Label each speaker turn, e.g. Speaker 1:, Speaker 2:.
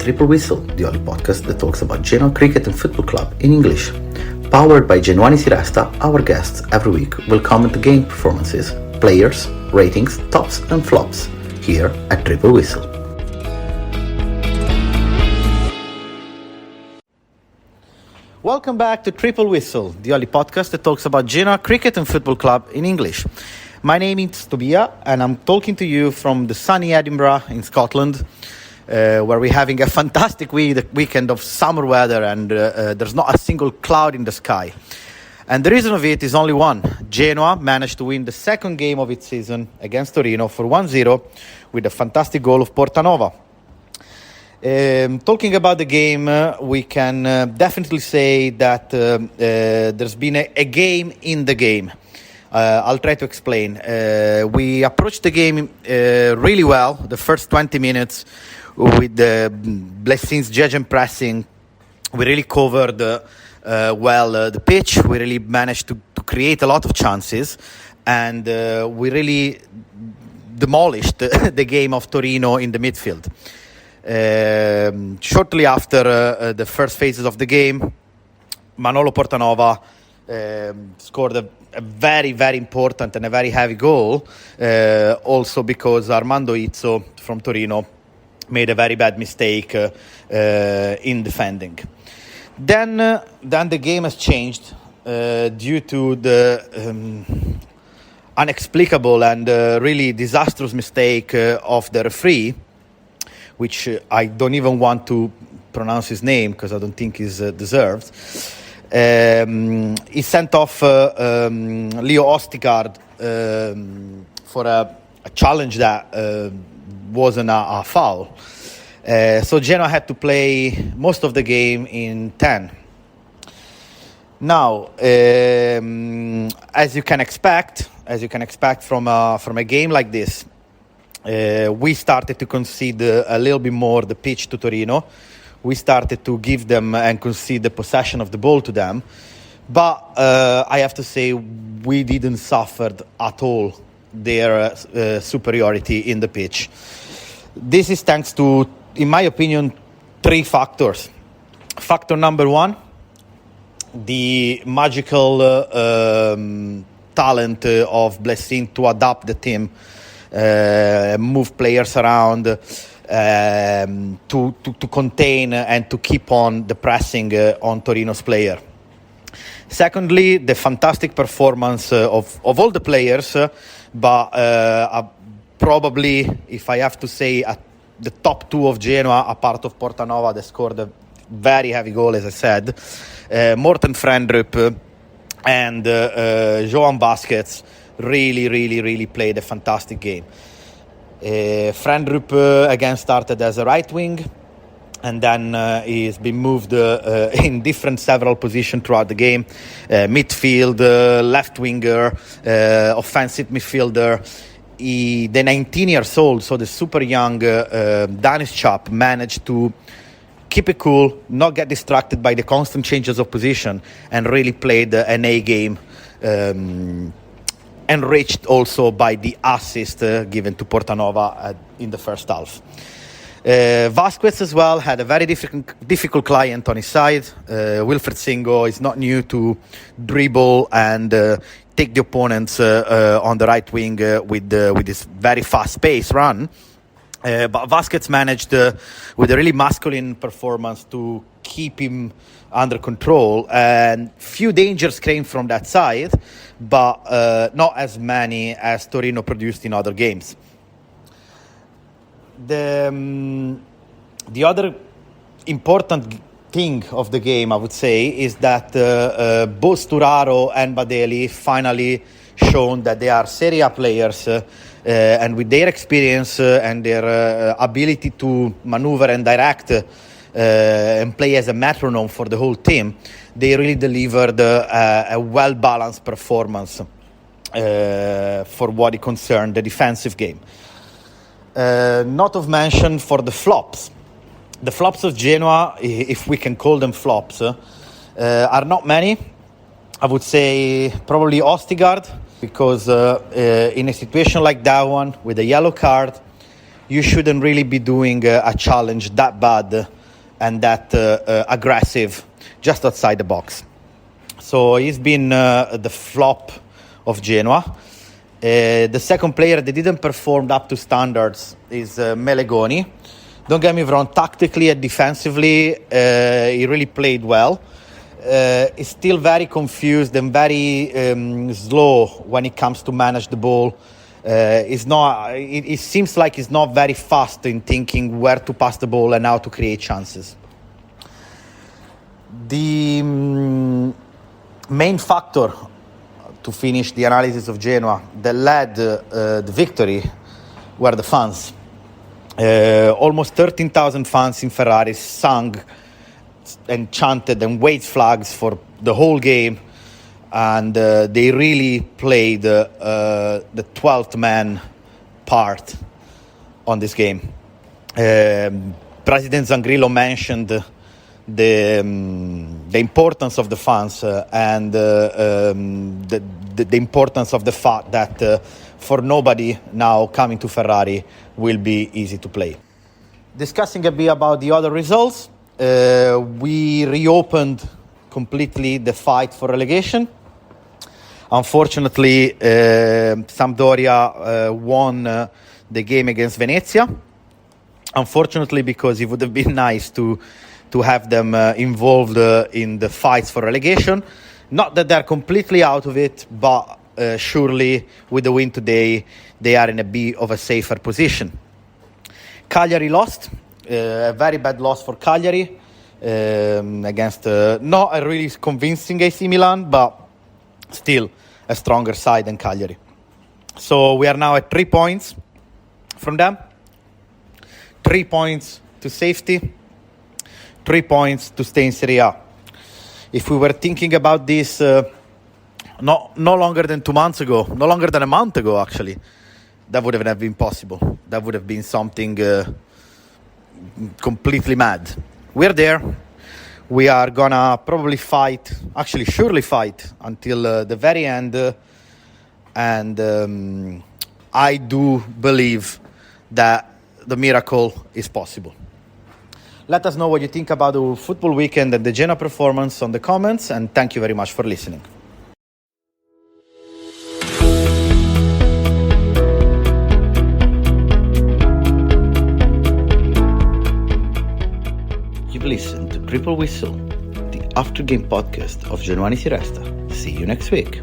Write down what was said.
Speaker 1: Triple Whistle, the only podcast that talks about Genoa Cricket and Football Club in English. Powered by Genoani Siresta, our guests every week will comment the game performances, players, ratings, tops and flops, here at Triple Whistle. Welcome back to Triple Whistle, the only podcast that talks about Genoa Cricket and Football Club in English. My name is Tobia, and I'm talking to you from the sunny Edinburgh in Scotland, where we're having a fantastic weekend of summer weather, and there's not a single cloud in the sky. And the reason of it is only one. Genoa managed to win the second game of its season against Torino for 1-0 with a fantastic goal of Portanova. Talking about the game, we can definitely say that there's been a game in the game. I'll try to explain. We approached the game really well, the first 20 minutes, with the Blessin's judge pressing. We really covered the pitch. We really managed to create a lot of chances, and we really demolished the game of Torino in the midfield. Shortly after the first phases of the game, Manolo Portanova scored a very, very important and a very heavy goal, also because Armando Izzo from Torino made a very bad mistake in defending. Then the game has changed due to the inexplicable and really disastrous mistake of the referee, which I don't even want to pronounce his name because I don't think he's deserved. He sent off Leo Ostigard for a challenge that wasn't a foul. So Genoa had to play most of the game in 10. Now, as you can expect from a game like this, we started to concede a little bit more the pitch to Torino. We started to give them and concede the possession of the ball to them. But I have to say, we didn't suffer at all their superiority in the pitch. This is thanks to, in my opinion, three factors. Factor number one, the magical talent of Blessin to adapt the team, move players around, to contain and to keep on the pressing on Torino's player. Secondly, the fantastic performance of all the players, but probably, if I have to say, the top two of Genoa, a part of Portanova, that scored a very heavy goal, as I said, Morten Frendrup and Joan Vasquez really played a fantastic game. Frendrup again started as a right wing, and then he's been moved in different several positions throughout the game. Midfield, left winger, offensive midfielder. The 19 years old, so the super young Danish chap, managed to keep it cool, not get distracted by the constant changes of position, and really played an A game, enriched also by the assist given to Portanova in the first half. Vasquez as well had a very difficult client on his side. Wilfred Singo is not new to dribble and take the opponents on the right wing with this very fast-paced run. But Vasquez managed, with a really masculine performance, to keep him under control. And few dangers came from that side, but not as many as Torino produced in other games. The other important thing of the game, I would say, is that both Sturaro and Badeli finally shown that they are Serie A players, and with their experience and their ability to maneuver and direct and play as a metronome for the whole team, they really delivered a well-balanced performance for what it concerned the defensive game. Not of mention for the flops. The flops of Genoa, if we can call them flops, are not many. I would say probably Ostigard, because in a situation like that one, with a yellow card, you shouldn't really be doing a challenge that bad and that aggressive just outside the box. So he's been the flop of Genoa. The second player that didn't perform up to standards is Melegoni. Don't get me wrong, tactically and defensively, he really played well. He's still very confused and very slow when it comes to manage the ball. It seems like he's not very fast in thinking where to pass the ball and how to create chances. The main factor to finish the analysis of Genoa that led the victory were the fans. Almost 13,000 fans in Ferrari sang and chanted and waved flags for the whole game, and they really played the 12th man part on this game. President Zangrillo mentioned the importance of the fans and the importance of the fact that for nobody now coming to Ferrari will be easy to play. Discussing a bit about the other results, we reopened completely the fight for relegation. Unfortunately, Sampdoria won the game against Venezia. Unfortunately, because it would have been nice to have them involved in the fights for relegation. Not that they're completely out of it, but surely with the win today, they are in a bit of a safer position. Cagliari lost, a very bad loss for Cagliari against not a really convincing AC Milan, but still a stronger side than Cagliari. So we are now at 3 points from them, 3 points to safety, 3 points to stay in Serie A. If we were thinking about this no longer than 2 months ago, no longer than a month ago actually, that would have been possible. That would have been something completely mad. We're there. We are gonna probably fight, actually surely fight until the very end. And I do believe that the miracle is possible. Let us know what you think about the football weekend and the Genoa performance on the comments, and thank you very much for listening. You've listened to Triple Whistle, the after-game podcast of Genoani si Resta. See you next week.